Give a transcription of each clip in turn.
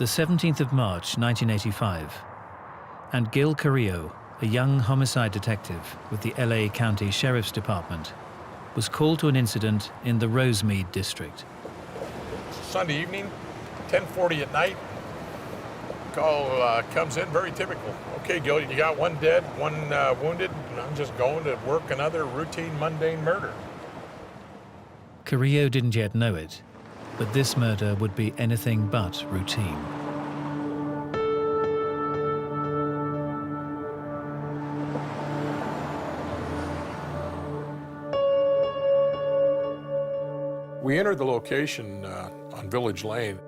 the 17th of March, 1985, and Gil Carrillo, a young homicide detective with the LA County Sheriff's Department, was called to an incident in the Rosemead district. Sunday evening, 10:40 at night. Call comes in, very typical. Okay, Gil, you got one dead, one wounded, and I'm just going to work another routine, mundane murder. Carrillo didn't yet know it, but this murder would be anything but routine. We entered the location on Village Lane.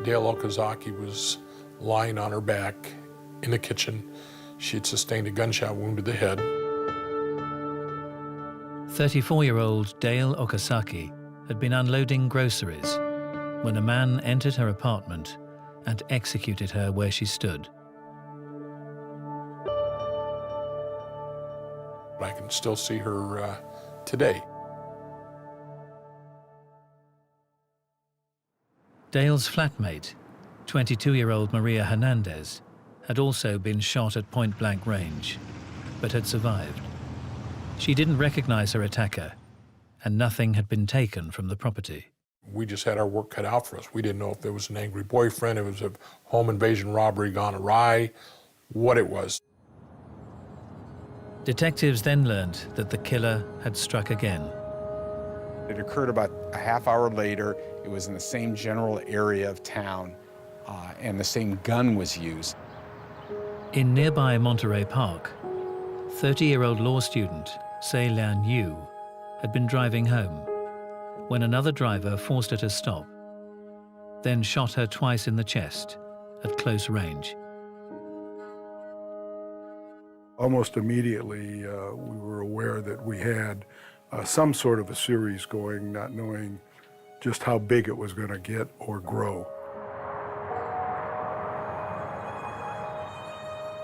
Dale Okazaki was lying on her back in the kitchen. She had sustained a gunshot wound to the head. 34-year-old Dale Okazaki had been unloading groceries when a man entered her apartment and executed her where she stood. I can still see her today. Dale's flatmate, 22-year-old Maria Hernandez, had also been shot at point-blank range, but had survived. She didn't recognize her attacker, and nothing had been taken from the property. We just had our work cut out for us. We didn't know if there was an angry boyfriend, if it was a home invasion robbery gone awry, what it was. Detectives then learned that the killer had struck again. It occurred about a half hour later. It was in the same general area of town, and the same gun was used. In nearby Monterey Park, 30-year-old law student Se Lian Yu had been driving home when another driver forced her to stop, then shot her twice in the chest at close range. Almost immediately, we were aware that we had some sort of a series going, not knowing just how big it was going to get or grow.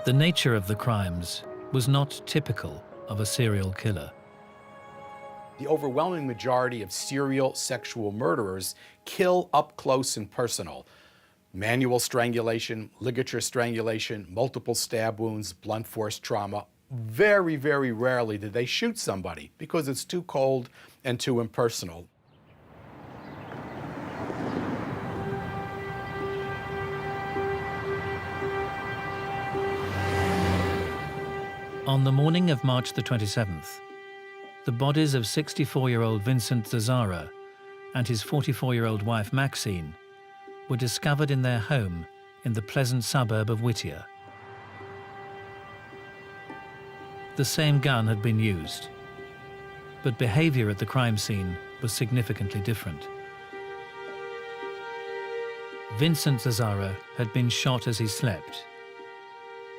The nature of the crimes was not typical of a serial killer. The overwhelming majority of serial sexual murderers kill up close and personal. Manual strangulation, ligature strangulation, multiple stab wounds, blunt force trauma. Very, very rarely do they shoot somebody because it's too cold and too impersonal. On the morning of March the 27th, the bodies of 64-year-old Vincent Zazzara and his 44-year-old wife Maxine were discovered in their home in the pleasant suburb of Whittier. The same gun had been used, but behavior at the crime scene was significantly different. Vincent Zazzara had been shot as he slept.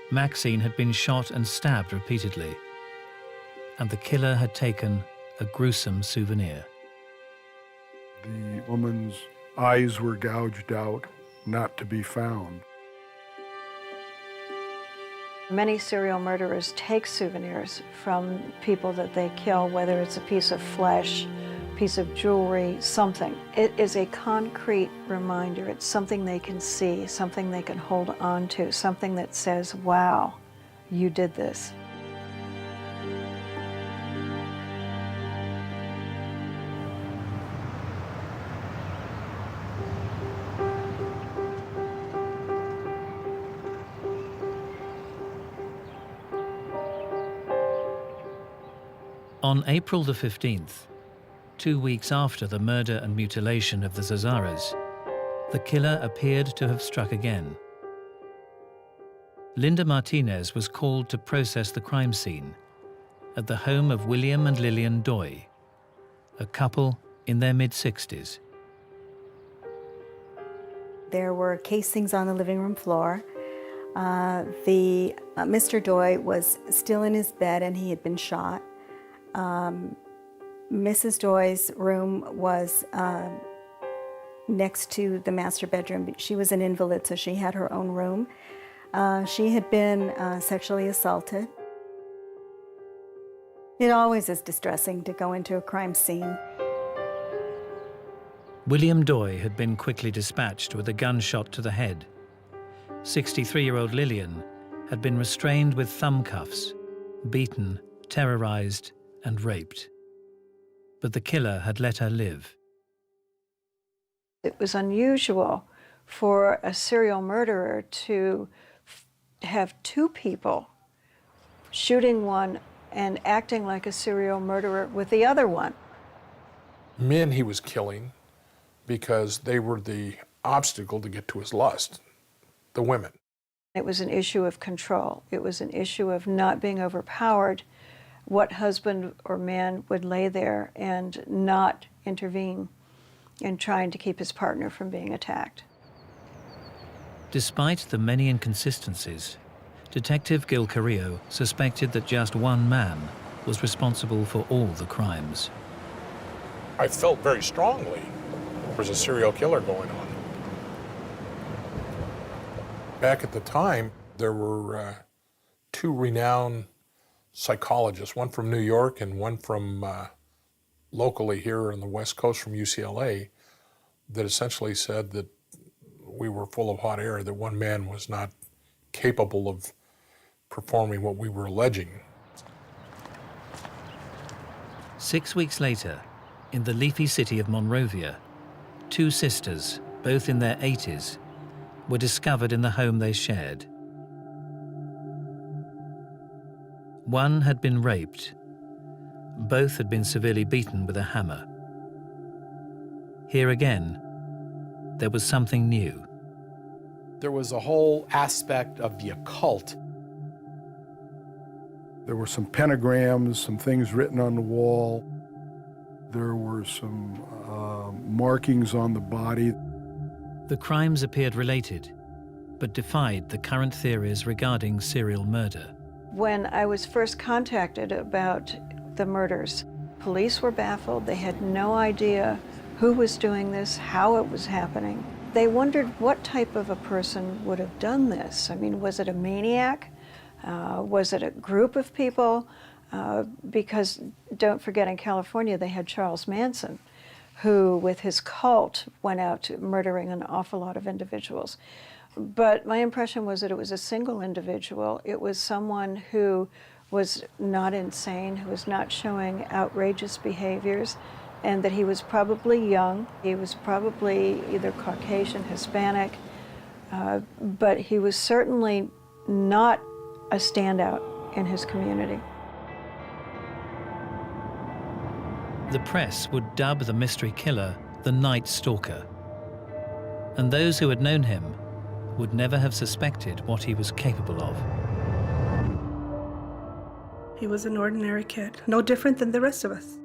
Maxine had been shot and stabbed repeatedly, and the killer had taken a gruesome souvenir. The woman's eyes were gouged out, not to be found. Many serial murderers take souvenirs from people that they kill, whether it's a piece of flesh, piece of jewelry, something. It is a concrete reminder. It's something they can see, something they can hold on to, something that says, wow, you did this. On April the 15th, 2 weeks after the murder and mutilation of the Zazzaras, the killer appeared to have struck again. Linda Martinez was called to process the crime scene at the home of William and Lillian Doy, a couple in their mid-60s. There were casings on the living room floor. Mr. Doy was still in his bed and he had been shot. Mrs. Doy's room was next to the master bedroom. She was an invalid, so she had her own room. She had been sexually assaulted. It always is distressing to go into a crime scene. William Doy had been quickly dispatched with a gunshot to the head. 63-year-old Lillian had been restrained with thumb cuffs, beaten, terrorized, and raped. But the killer had let her live. It was unusual for a serial murderer to have two people shooting one and acting like a serial murderer with the other one. Men he was killing because they were the obstacle to get to his lust, the women. It was an issue of control. It was an issue of not being overpowered. What husband or man would lay there and not intervene in trying to keep his partner from being attacked? Despite the many inconsistencies, Detective Gil Carrillo suspected that just one man was responsible for all the crimes. I felt very strongly there was a serial killer going on. Back at the time, there were two renowned psychologists, one from New York and one from locally here on the West Coast from UCLA, that essentially said that we were full of hot air, that one man was not capable of performing what we were alleging. 6 weeks later, in the leafy city of Monrovia, two sisters, both in their 80s, were discovered in the home they shared. One had been raped. Both had been severely beaten with a hammer. Here again, there was something new. There was a whole aspect of the occult. There were some pentagrams, some things written on the wall. There were some markings on the body. The crimes appeared related, but defied the current theories regarding serial murder. When I was first contacted about the murders, police were baffled. They had no idea who was doing this, how it was happening. They wondered what type of a person would have done this. I mean, was it a maniac? Was it a group of people? Because don't forget, in California, they had Charles Manson, who, with his cult, went out murdering an awful lot of individuals. But my impression was that it was a single individual. It was someone who was not insane, who was not showing outrageous behaviors, and that he was probably young. He was probably either Caucasian, Hispanic, but he was certainly not a standout in his community. The press would dub the mystery killer the Night Stalker, and those who had known him would never have suspected what he was capable of. He was an ordinary kid, no different than the rest of us.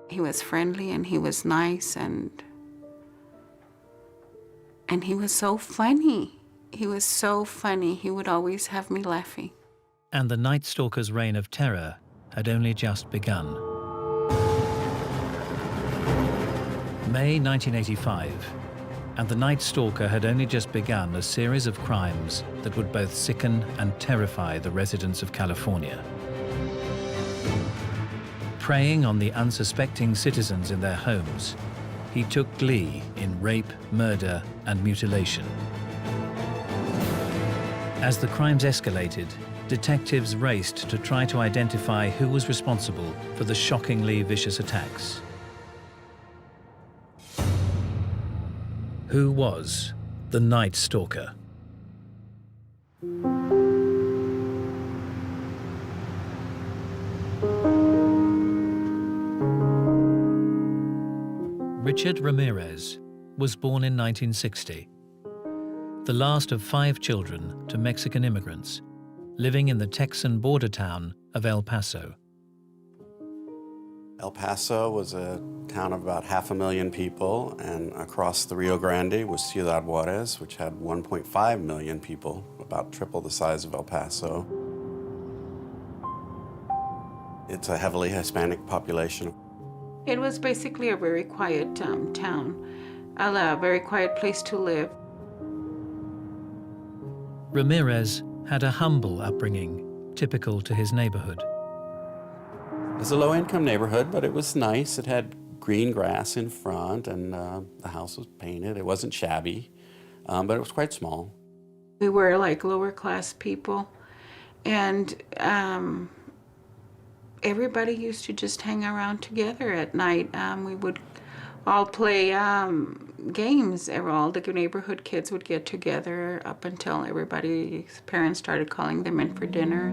He was friendly and he was nice and he was so funny. He was so funny. He would always have me laughing. And the Night Stalker's reign of terror had only just begun. May 1985, and the Night Stalker had only just begun a series of crimes that would both sicken and terrify the residents of California. Preying on the unsuspecting citizens in their homes, he took glee in rape, murder, and mutilation. As the crimes escalated, detectives raced to try to identify who was responsible for the shockingly vicious attacks. Who was the Night Stalker? Richard Ramirez was born in 1960, the last of 5 children to Mexican immigrants living in the Texan border town of El Paso. El Paso was a town of about 500,000 people, and across the Rio Grande was Ciudad Juarez, which had 1.5 million people, about triple the size of El Paso. It's a heavily Hispanic population. It was basically a very quiet town, a very quiet place to live. Ramirez had a humble upbringing, typical to his neighborhood. It was a low-income neighborhood, but it was nice. It had green grass in front, and the house was painted. It wasn't shabby, but it was quite small. We were like lower class people, and everybody used to just hang around together at night. We would all play games. All the neighborhood kids would get together up until everybody's parents started calling them in for dinner.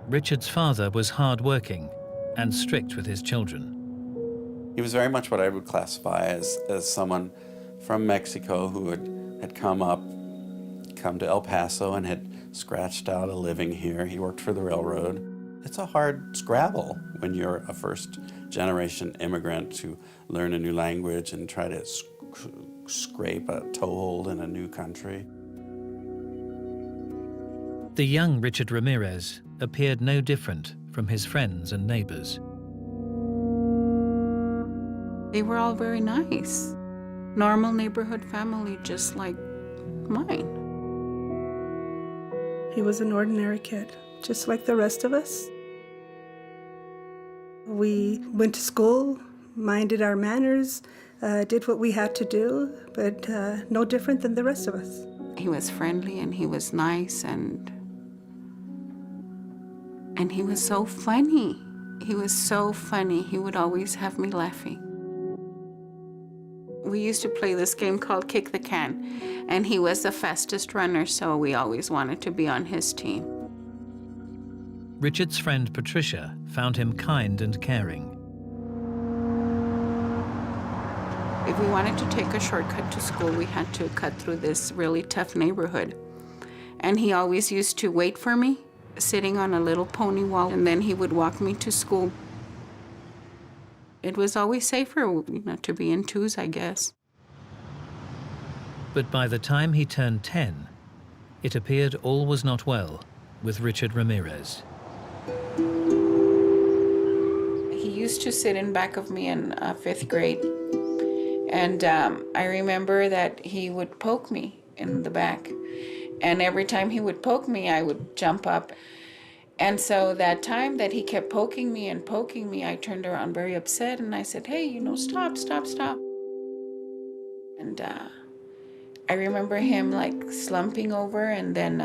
Richard's father was hard-working and strict with his children. He was very much what I would classify as someone from Mexico who had come to El Paso and had scratched out a living here. He worked for the railroad. It's a hard scrabble when you're a first-generation immigrant to learn a new language and try to scrape a toehold in a new country. The young Richard Ramirez appeared no different from his friends and neighbors. They were all very nice. Normal neighborhood family, just like mine. He was an ordinary kid, just like the rest of us. We went to school, minded our manners, did what we had to do, but no different than the rest of us. He was friendly and he was nice and he was so funny. He was so funny. He would always have me laughing. We used to play this game called Kick the Can, and he was the fastest runner, so we always wanted to be on his team. Richard's friend Patricia found him kind and caring. If we wanted to take a shortcut to school, we had to cut through this really tough neighborhood. And he always used to wait for me, sitting on a little pony wall, and then he would walk me to school. It was always safer, to be in twos, I guess. But by the time he turned 10, it appeared all was not well with Richard Ramirez. He used to sit in back of me in 5th grade. And I remember that he would poke me in the back. And every time he would poke me, I would jump up. And so that time that he kept poking me, I turned around very upset and I said, hey, stop, stop, stop. And I remember him like slumping over and then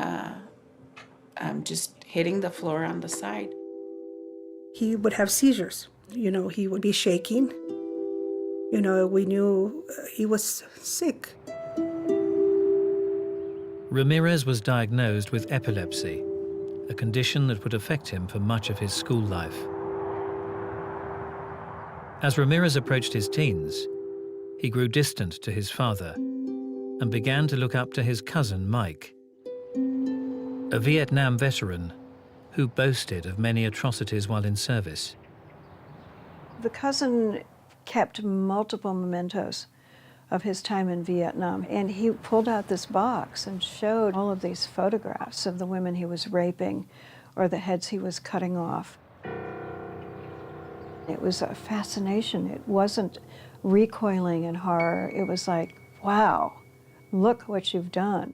just hitting the floor on the side. He would have seizures. He would be shaking. We knew he was sick. Ramirez was diagnosed with epilepsy, a condition that would affect him for much of his school life. As Ramirez approached his teens, he grew distant to his father and began to look up to his cousin, Mike, a Vietnam veteran who boasted of many atrocities while in service. The cousin kept multiple mementos of his time in Vietnam, and he pulled out this box and showed all of these photographs of the women he was raping or the heads he was cutting off. It was a fascination. It wasn't recoiling in horror. It was like, wow, look what you've done.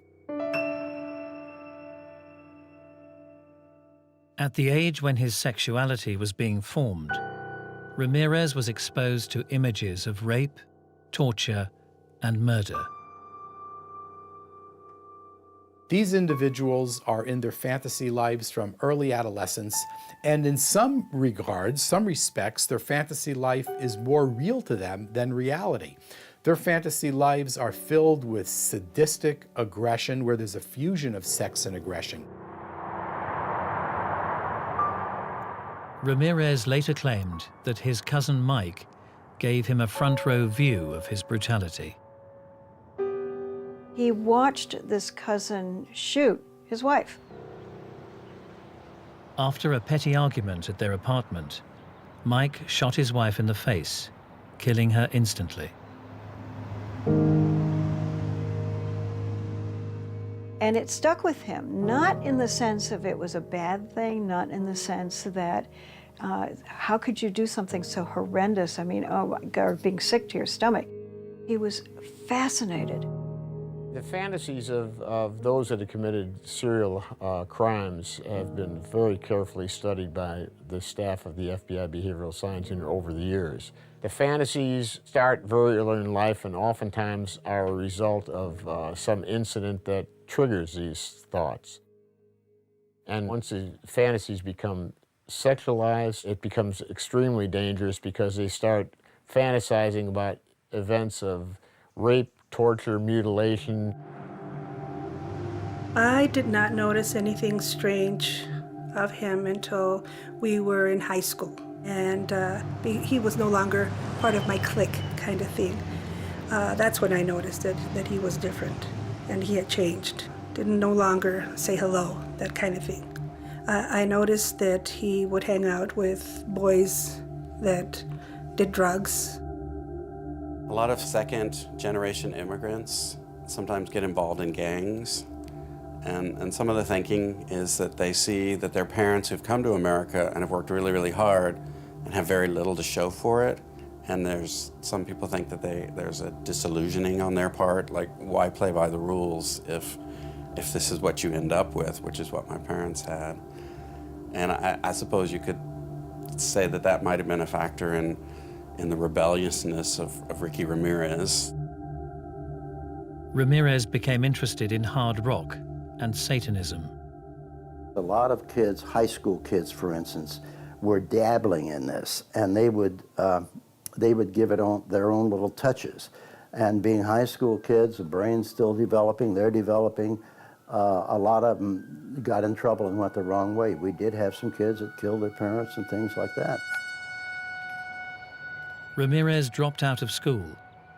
At the age when his sexuality was being formed, Ramirez was exposed to images of rape, torture, and murder. These individuals are in their fantasy lives from early adolescence, and in some regards, some respects, their fantasy life is more real to them than reality. Their fantasy lives are filled with sadistic aggression, where there's a fusion of sex and aggression. Ramirez later claimed that his cousin Mike gave him a front-row view of his brutality. He watched this cousin shoot his wife. After a petty argument at their apartment, Mike shot his wife in the face, killing her instantly. And it stuck with him, not in the sense of it was a bad thing, not in the sense that how could you do something so horrendous? I mean, oh my God, being sick to your stomach. He was fascinated The fantasies of those that have committed serial crimes have been very carefully studied by the staff of the FBI Behavioral Science Unit over the years. The fantasies start very early in life and oftentimes are a result of some incident that triggers these thoughts. And once the fantasies become sexualized, it becomes extremely dangerous because they start fantasizing about events of rape, torture, mutilation. I did not notice anything strange of him until we were in high school. And he was no longer part of my clique kind of thing. That's when I noticed that he was different and he had changed. Didn't no longer say hello, that kind of thing. I noticed that he would hang out with boys that did drugs. A lot of second-generation immigrants sometimes get involved in gangs, and some of the thinking is that they see that their parents who've come to America and have worked really, really hard and have very little to show for it, and some people think that there's a disillusioning on their part, like why play by the rules if this is what you end up with, which is what my parents had. And I suppose you could say that might have been a factor in the rebelliousness of Ricky Ramirez. Ramirez became interested in hard rock and Satanism. A lot of kids, high school kids for instance, were dabbling in this, and they would give it their own little touches. And being high school kids, the brain's still developing, they're developing, a lot of them got in trouble and went the wrong way. We did have some kids that killed their parents and things like that. Ramirez dropped out of school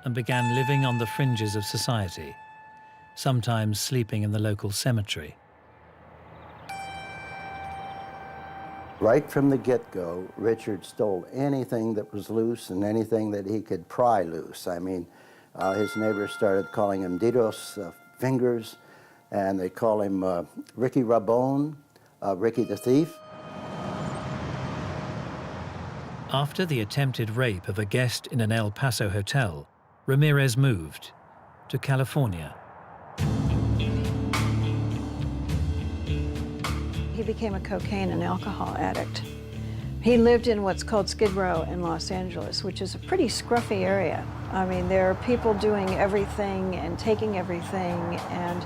and began living on the fringes of society, sometimes sleeping in the local cemetery. Right from the get-go, Richard stole anything that was loose and anything that he could pry loose. I mean, his neighbors started calling him Didos, fingers, and they call him Ricky Rabone, Ricky the Thief. After the attempted rape of a guest in an El Paso hotel, Ramirez moved to California. He became a cocaine and alcohol addict. He lived in what's called Skid Row in Los Angeles, which is a pretty scruffy area. I mean, there are people doing everything and taking everything, and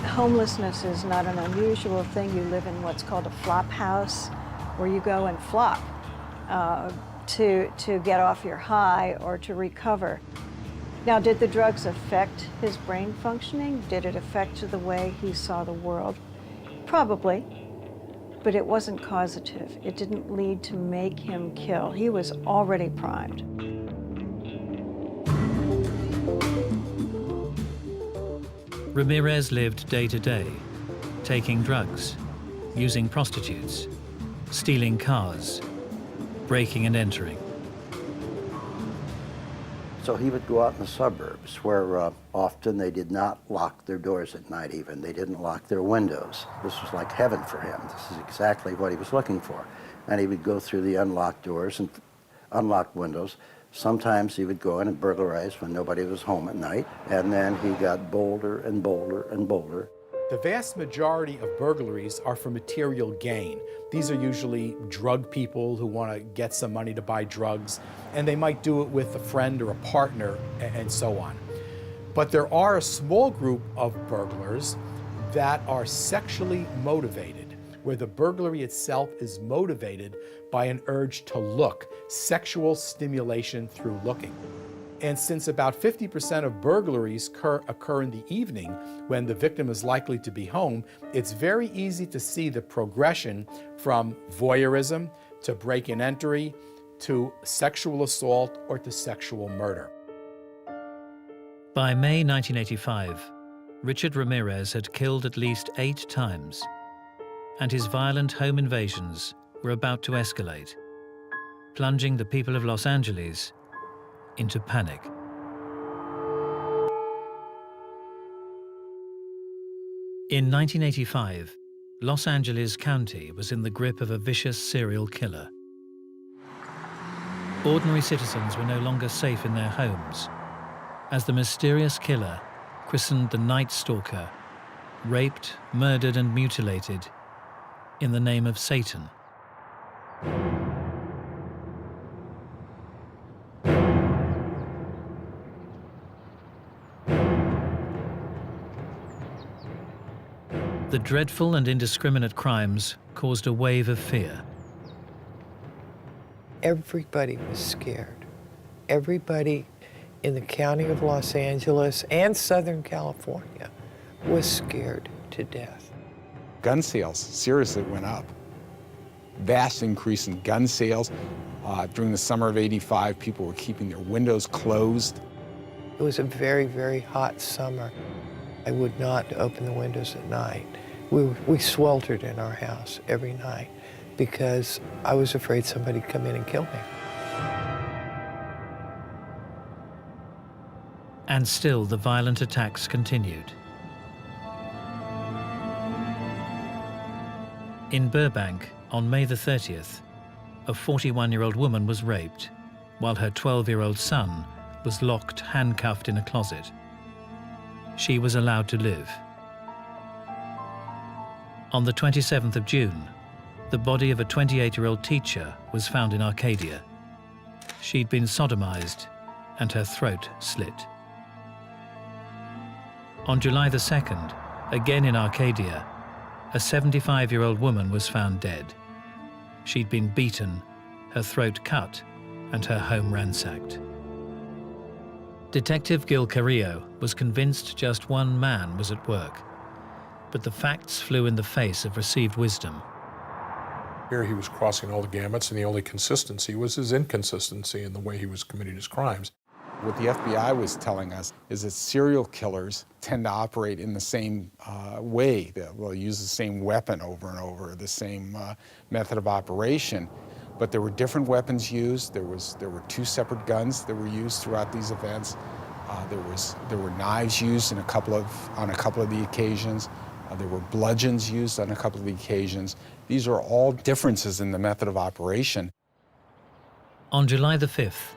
homelessness is not an unusual thing. You live in what's called a flop house, where you go and flop to get off your high or to recover. Now, did the drugs affect his brain functioning? Did it affect the way he saw the world? Probably, but it wasn't causative. It didn't lead to make him kill. He was already primed. Ramirez lived day to day, taking drugs, using prostitutes, stealing cars, breaking and entering. So he would go out in the suburbs where often they did not lock their doors at night even. They didn't lock their windows. This was like heaven for him. This is exactly what he was looking for. And he would go through the unlocked doors and unlocked windows. Sometimes he would go in and burglarize when nobody was home at night. And then he got bolder and bolder and bolder. The vast majority of burglaries are for material gain. These are usually drug people who want to get some money to buy drugs, and they might do it with a friend or a partner and so on. But there are a small group of burglars that are sexually motivated, where the burglary itself is motivated by an urge to look, sexual stimulation through looking. And since about 50% of burglaries occur in the evening when the victim is likely to be home, it's very easy to see the progression from voyeurism to break-in entry to sexual assault or to sexual murder. By May 1985, Richard Ramirez had killed at least 8 times, and his violent home invasions were about to escalate, plunging the people of Los Angeles into panic. In 1985, Los Angeles County was in the grip of a vicious serial killer. Ordinary citizens were no longer safe in their homes, as the mysterious killer christened the Night Stalker, raped, murdered and mutilated in the name of Satan. The dreadful and indiscriminate crimes caused a wave of fear. Everybody was scared. Everybody in the county of Los Angeles and Southern California was scared to death. Gun sales seriously went up. Vast increase in gun sales. During the summer of '85, people were keeping their windows closed. It was a very, very hot summer. I would not open the windows at night. We sweltered in our house every night because I was afraid somebody'd come in and kill me. And still the violent attacks continued. In Burbank, on May the 30th, a 41-year-old woman was raped, while her 12-year-old son was locked, handcuffed in a closet. She was allowed to live. On the 27th of June, the body of a 28-year-old teacher was found in Arcadia. She'd been sodomized and her throat slit. On July the 2nd, again in Arcadia, a 75-year-old woman was found dead. She'd been beaten, her throat cut, and her home ransacked. Detective Gil Carrillo was convinced just one man was at work, but the facts flew in the face of received wisdom. Here he was crossing all the gamuts, and the only consistency was his inconsistency in the way he was committing his crimes. What the FBI was telling us is that serial killers tend to operate in the same way. They'll use the same weapon over and over, the same method of operation. But there were different weapons used. There were two separate guns that were used throughout these events. There were knives used on a couple of the occasions. There were bludgeons used on a couple of the occasions. These are all differences in the method of operation. On July the 5th,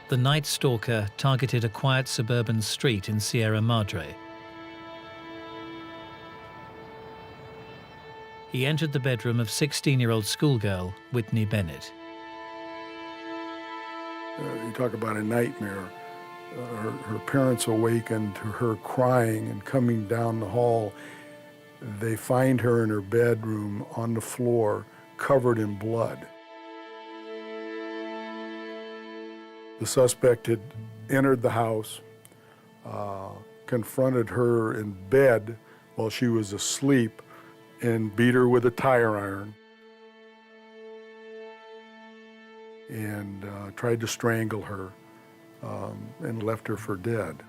the Night Stalker targeted a quiet suburban street in Sierra Madre. He entered the bedroom of 16-year-old schoolgirl Whitney Bennett. You talk about a nightmare. Her parents awakened to her crying and coming down the hall. They find her in her bedroom on the floor, covered in blood. The suspect had entered the house, confronted her in bed while she was asleep, and beat her with a tire iron, and tried to strangle her, and left her for dead.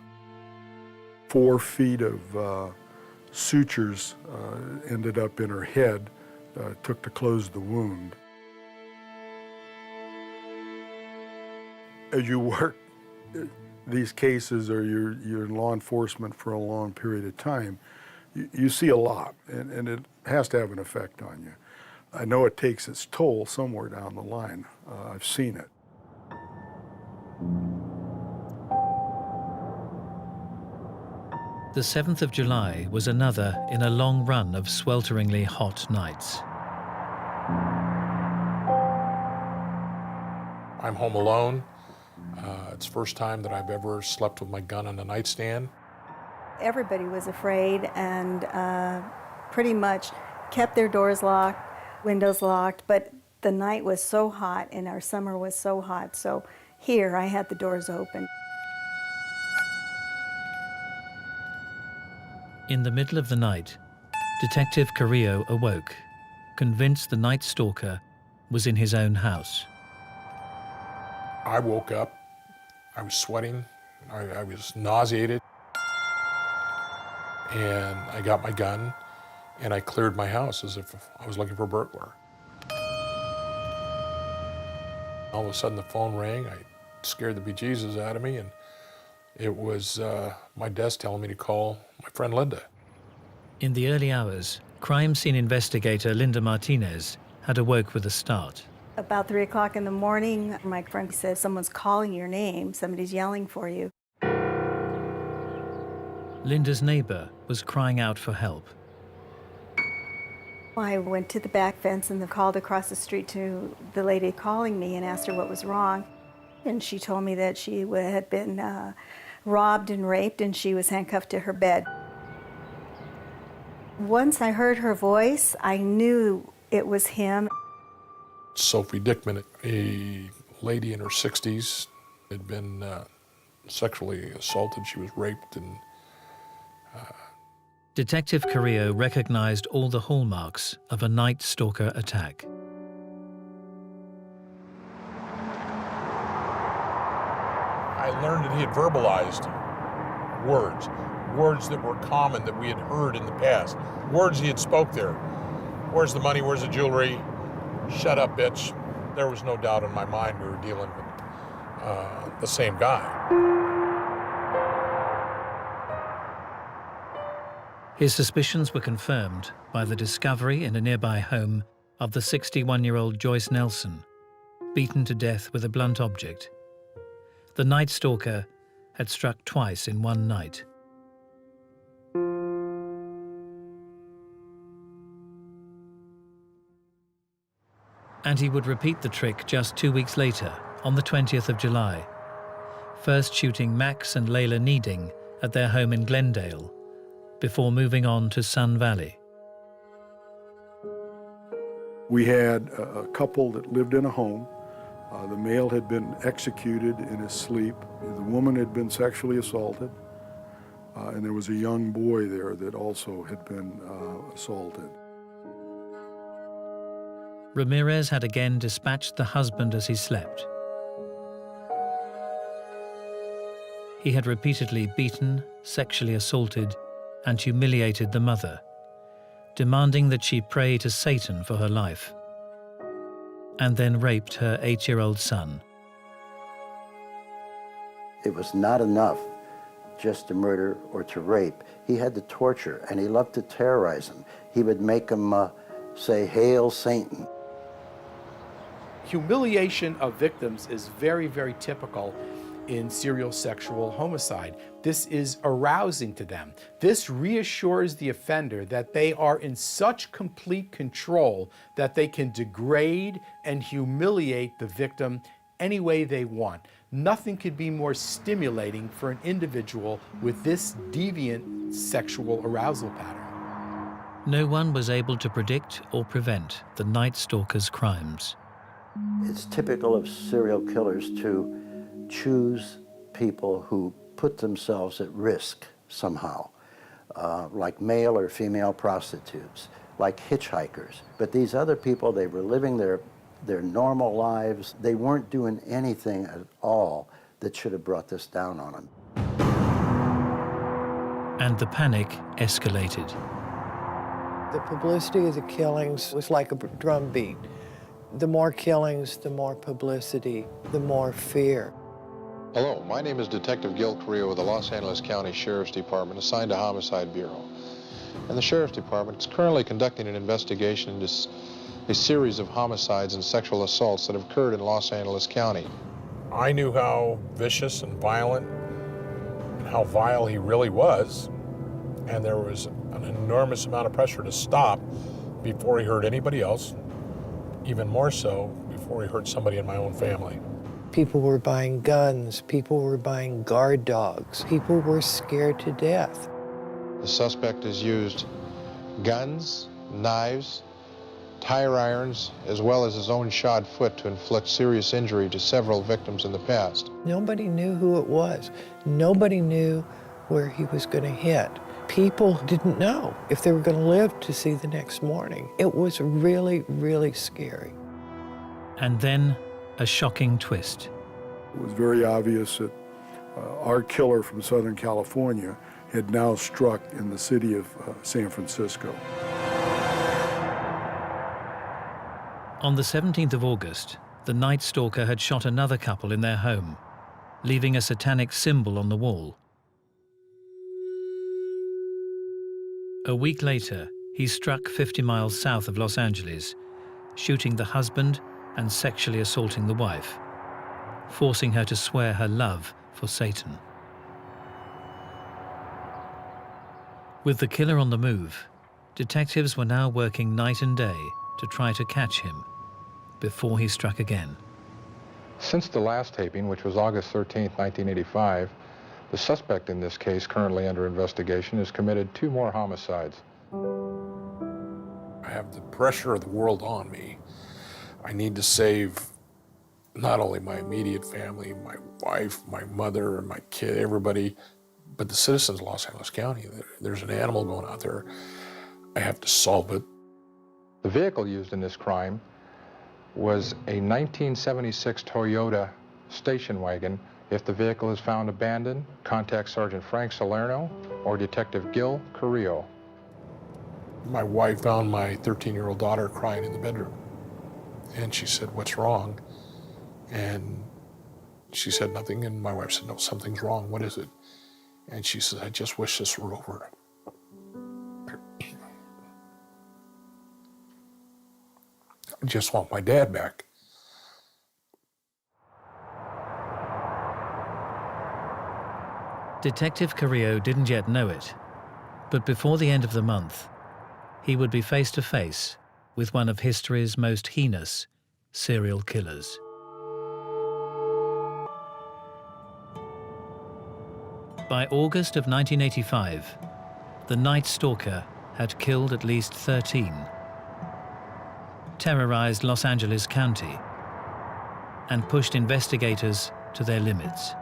4 feet of sutures ended up in her head, took to close the wound. As you work these cases, or you're in law enforcement for a long period of time, you see a lot, and it has to have an effect on you. I know it takes its toll somewhere down the line. I've seen it. The 7th of July was another in a long run of swelteringly hot nights. I'm home alone. It's the first time that I've ever slept with my gun on the nightstand. Everybody was afraid and pretty much kept their doors locked, windows locked, but the night was so hot and our summer was so hot, so here I had the doors open. In the middle of the night, Detective Carrillo awoke, convinced the Night Stalker was in his own house. I woke up, I was sweating, I was nauseated, and I got my gun, and I cleared my house as if I was looking for a burglar. All of a sudden the phone rang. I scared the bejesus out of me, and it was my desk telling me to call my friend Linda. In the early hours, crime scene investigator Linda Martinez had awoke with a start. About 3 o'clock in the morning, my friend said, someone's calling your name, somebody's yelling for you. Linda's neighbor was crying out for help. I went to the back fence and called across the street to the lady calling me and asked her what was wrong. And she told me that she had been robbed and raped and she was handcuffed to her bed. Once I heard her voice, I knew it was him. Sophie Dickman, a lady in her 60s, had been sexually assaulted. She was raped and Detective Carrillo recognized all the hallmarks of a night stalker attack. I learned that he had verbalized words that were common that we had heard in the past, words he had spoke there. Where's the money, where's the jewelry? Shut up, bitch. There was no doubt in my mind we were dealing with the same guy. His suspicions were confirmed by the discovery in a nearby home of the 61-year-old Joyce Nelson, beaten to death with a blunt object. The night stalker had struck twice in one night. And he would repeat the trick just 2 weeks later, on the 20th of July, first shooting Max and Layla Needing at their home in Glendale, before moving on to Sun Valley. We had a couple that lived in a home. The male had been executed in his sleep. The woman had been sexually assaulted. And there was a young boy there that also had been assaulted. Ramirez had again dispatched the husband as he slept. He had repeatedly beaten, sexually assaulted, and humiliated the mother, demanding that she pray to Satan for her life, and then raped her 8-year-old son. It was not enough just to murder or to rape. He had to torture, and he loved to terrorize him. He would make him say, "Hail Satan." Humiliation of victims is very, very typical in serial sexual homicide. This is arousing to them. This reassures the offender that they are in such complete control that they can degrade and humiliate the victim any way they want. Nothing could be more stimulating for an individual with this deviant sexual arousal pattern. No one was able to predict or prevent the night stalker's crimes. It's typical of serial killers to choose people who put themselves at risk somehow, like male or female prostitutes, like hitchhikers. But these other people, they were living their normal lives. They weren't doing anything at all that should have brought this down on them. And the panic escalated. The publicity of the killings was like a drum beat. The more killings, the more publicity, the more fear. Hello, my name is Detective Gil Carrillo with the Los Angeles County Sheriff's Department assigned to Homicide Bureau. And the Sheriff's Department is currently conducting an investigation into a series of homicides and sexual assaults that have occurred in Los Angeles County. I knew how vicious and violent and how vile he really was, and there was an enormous amount of pressure to stop before he hurt anybody else, even more so before he hurt somebody in my own family. People were buying guns, people were buying guard dogs, people were scared to death. The suspect has used guns, knives, tire irons, as well as his own shod foot to inflict serious injury to several victims in the past. Nobody knew who it was. Nobody knew where he was going to hit. People didn't know if they were going to live to see the next morning. It was really, really scary. And then a shocking twist. It was very obvious that our killer from Southern California had now struck in the city of San Francisco. On the 17th of August, the night stalker had shot another couple in their home, leaving a satanic symbol on the wall. A week later, he struck 50 miles south of Los Angeles, shooting the husband and sexually assaulting the wife, forcing her to swear her love for Satan. With the killer on the move, detectives were now working night and day to try to catch him before he struck again. Since the last taping, which was August 13, 1985, the suspect in this case, currently under investigation, has committed 2 more homicides. I have the pressure of the world on me. I need to save not only my immediate family, my wife, my mother, and my kid, everybody, but the citizens of Los Angeles County. There's an animal going out there. I have to solve it. The vehicle used in this crime was a 1976 Toyota station wagon. If the vehicle is found abandoned, contact Sergeant Frank Salerno or Detective Gil Carrillo. My wife found my 13-year-old daughter crying in the bedroom. And she said, "What's wrong?" And she said nothing, and my wife said, "No, something's wrong. What is it?" And she said, "I just wish this were over." I just want my dad back. Detective Carrillo didn't yet know it, but before the end of the month, he would be face to face with one of history's most heinous serial killers. By August of 1985, the Night Stalker had killed at least 13, terrorized Los Angeles County, and pushed investigators to their limits.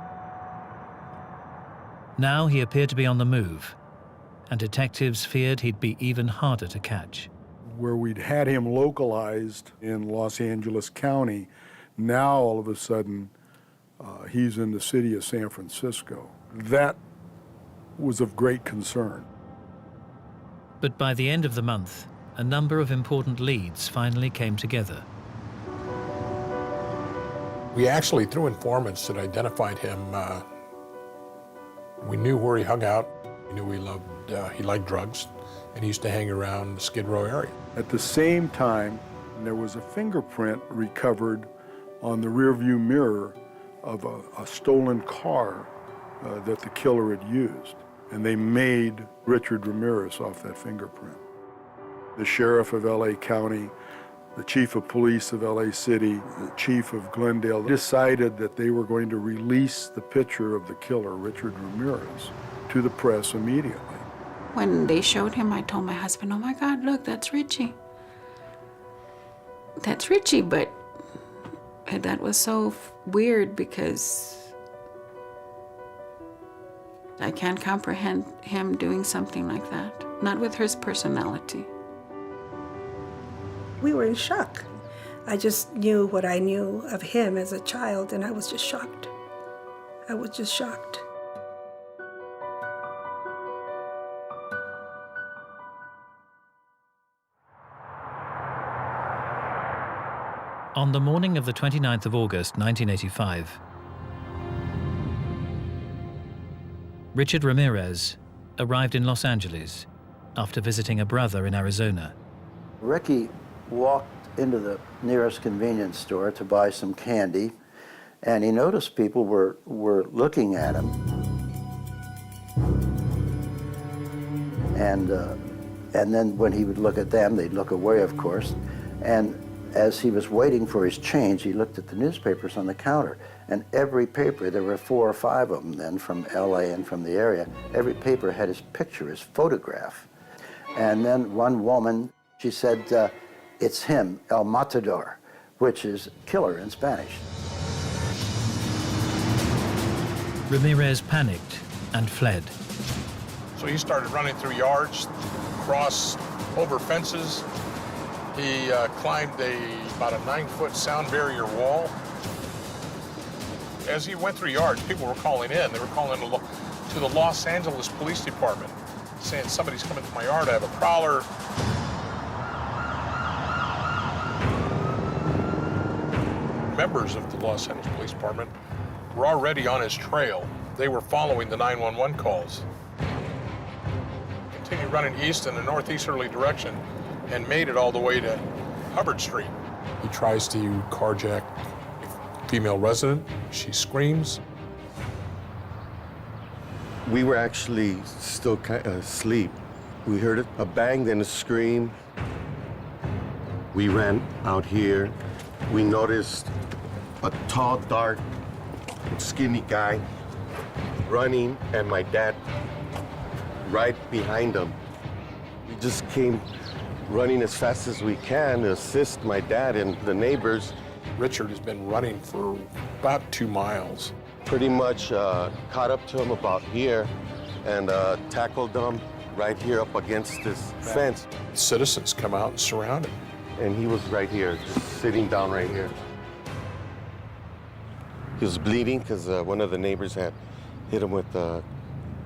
Now he appeared to be on the move, and detectives feared he'd be even harder to catch. Where we'd had him localized in Los Angeles County, now all of a sudden he's in the city of San Francisco. That was of great concern. But by the end of the month, a number of important leads finally came together. We actually, through informants that identified him, we knew where he hung out. We knew he liked drugs, and he used to hang around the Skid Row area. At the same time, there was a fingerprint recovered on the rearview mirror of a stolen car that the killer had used. And they made Richard Ramirez off that fingerprint. The sheriff of LA County, the chief of police of LA City, the chief of Glendale decided that they were going to release the picture of the killer, Richard Ramirez, to the press immediately. When they showed him, I told my husband, "Oh my God, look, that's Richie. That's Richie," but that was so weird because I can't comprehend him doing something like that, not with his personality. We were in shock. I just knew what I knew of him as a child, and I was just shocked. I was just shocked. On the morning of the 29th of August, 1985, Richard Ramirez arrived in Los Angeles after visiting a brother in Arizona. Ricky walked into the nearest convenience store to buy some candy, and he noticed people were looking at him. And then when he would look at them, they'd look away, of course. And as he was waiting for his change, he looked at the newspapers on the counter. And every paper, there were 4 or 5 of them then from LA and from the area, every paper had his picture, his photograph. And then one woman, she said, "It's him, El Matador," which is killer in Spanish. Ramirez panicked and fled. So he started running through yards, across over fences. He climbed about a 9-foot sound barrier wall. As he went through yards, people were calling in. They were calling to the Los Angeles Police Department, saying, "Somebody's coming to my yard, I have a prowler." Members of the Los Angeles Police Department were already on his trail. They were following the 911 calls. Continued running east in a northeasterly direction and made it all the way to Hubbard Street. He tries to carjack a female resident. She screams. We were actually still asleep We heard a bang, then a scream. We ran out here. We noticed a tall, dark, skinny guy running, and my dad right behind him. We just came running as fast as we can to assist my dad and the neighbors. Richard has been running for about 2 miles. Pretty much caught up to him about here and tackled him right here up against this fence. Citizens come out and surround him. And he was right here, just sitting down right here. He was bleeding because one of the neighbors had hit him with a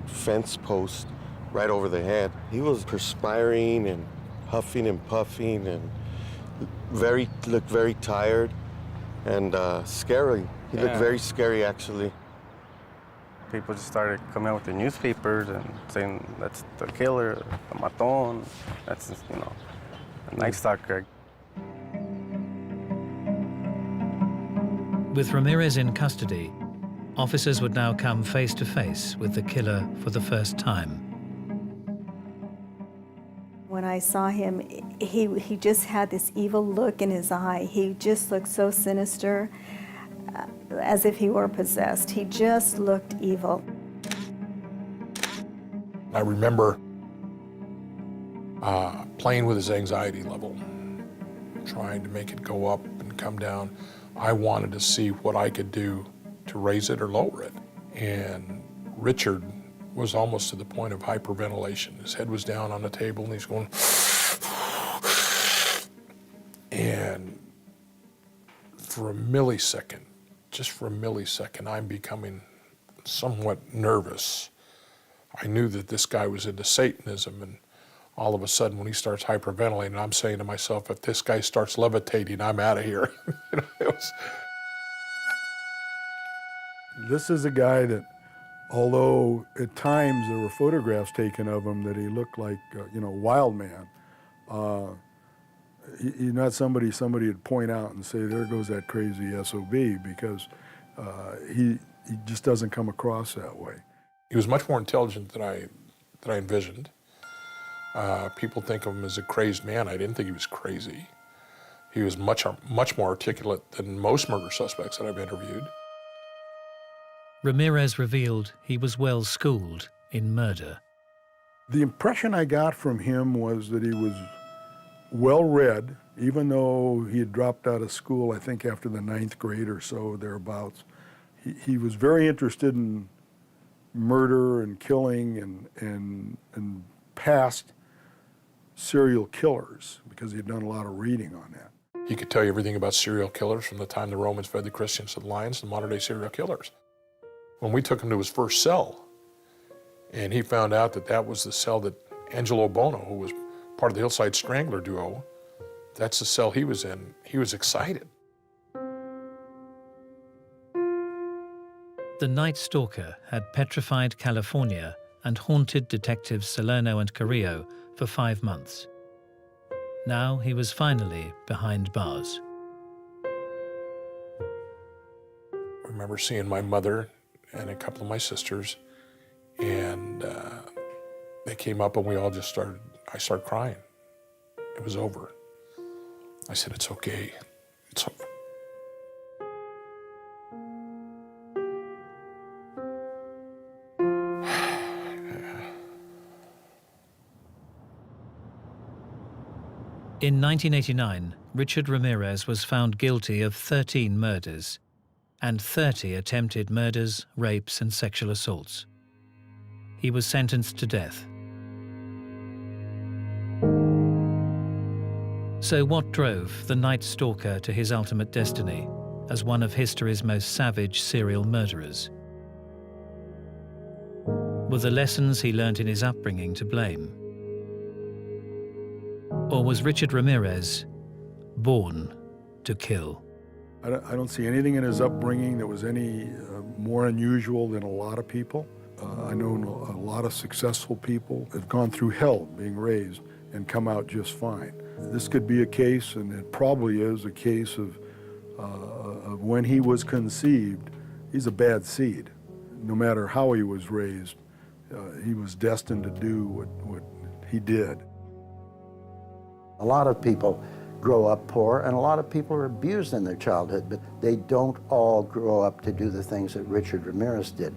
fence post right over the head. He was perspiring and huffing and puffing and looked very tired and scary. He looked very scary, actually. People just started coming out with their newspapers and saying that's the killer, the matón, that's, you know, a night stalker. With Ramirez in custody, officers would now come face to face with the killer for the first time. When I saw him, he just had this evil look in his eye. He just looked so sinister, as if he were possessed. He just looked evil. I remember playing with his anxiety level, trying to make it go up and come down. I wanted to see what I could do to raise it or lower it. And Richard was almost to the point of hyperventilation. His head was down on the table and he's going, and for a millisecond, just for a millisecond, I'm becoming somewhat nervous. I knew that this guy was into Satanism, and all of a sudden when he starts hyperventilating, I'm saying to myself, if this guy starts levitating, I'm out of here. This is a guy that, although at times there were photographs taken of him that he looked like, you know, wild man, he's not somebody would point out and say, there goes that crazy SOB, because he just doesn't come across that way. He was much more intelligent than I envisioned. People think of him as a crazed man. I didn't think he was crazy. He was much more articulate than most murder suspects that I've interviewed. Ramirez revealed he was well schooled in murder. The impression I got from him was that he was well read, even though he had dropped out of school, I think after the 9th grade or so, thereabouts. He was very interested in murder and killing and past serial killers, because he had done a lot of reading on that. He could tell you everything about serial killers from the time the Romans fed the Christians to the lions to modern-day serial killers. When we took him to his first cell, and he found out that that was the cell that Angelo Bono, who was part of the Hillside Strangler duo, that's the cell he was in, he was excited. The Night Stalker had petrified California and haunted detectives Salerno and Carrillo for 5 months. Now he was finally behind bars. I remember seeing my mother and a couple of my sisters, and they came up and we all just I started crying. It was over. I said, it's okay, it's over. In 1989, Richard Ramirez was found guilty of 13 murders and 30 attempted murders, rapes, and sexual assaults. He was sentenced to death. So what drove the Night Stalker to his ultimate destiny as one of history's most savage serial murderers? Were the lessons he learned in his upbringing to blame? Or was Richard Ramirez born to kill? I don't see anything in his upbringing that was any more unusual than a lot of people. I know a lot of successful people have gone through hell being raised and come out just fine. This could be a case, and it probably is a case of when he was conceived, he's a bad seed. No matter how he was raised, he was destined to do what he did. A lot of people grow up poor, and a lot of people are abused in their childhood, but they don't all grow up to do the things that Richard Ramirez did.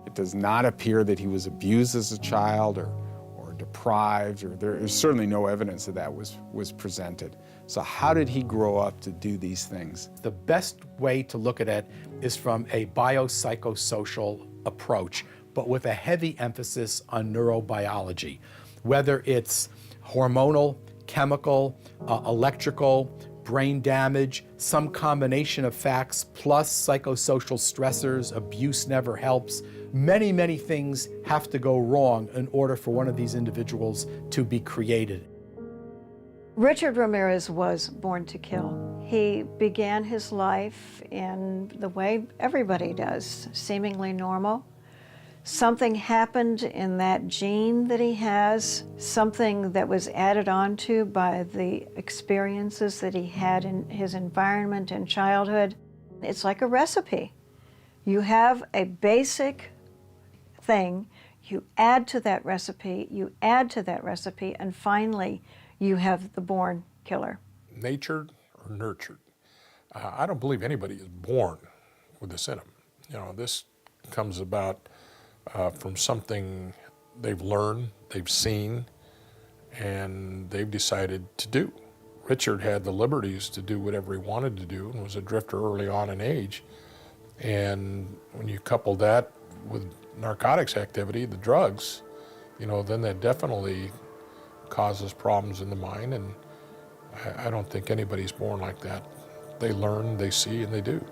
It does not appear that he was abused as a child or deprived, or there is certainly no evidence that was presented. So how did he grow up to do these things? The best way to look at it is from a biopsychosocial approach, but with a heavy emphasis on neurobiology, whether it's hormonal, chemical, electrical, brain damage, some combination of facts, plus psychosocial stressors, abuse never helps. Many, many things have to go wrong in order for one of these individuals to be created. Richard Ramirez was born to kill. He began his life in the way everybody does, seemingly normal. Something happened in that gene that he has, something that was added on to by the experiences that he had in his environment and childhood. It's like a recipe. You have a basic thing, you add to that recipe, you add to that recipe, and finally you have the born killer. Natured or nurtured? I don't believe anybody is born with this in them. You know, this comes about from something they've learned, they've seen, and they've decided to do. Richard had the liberties to do whatever he wanted to do and was a drifter early on in age. And when you couple that with narcotics activity, the drugs, you know, then that definitely causes problems in the mind, and I don't think anybody's born like that. They learn, they see, and they do.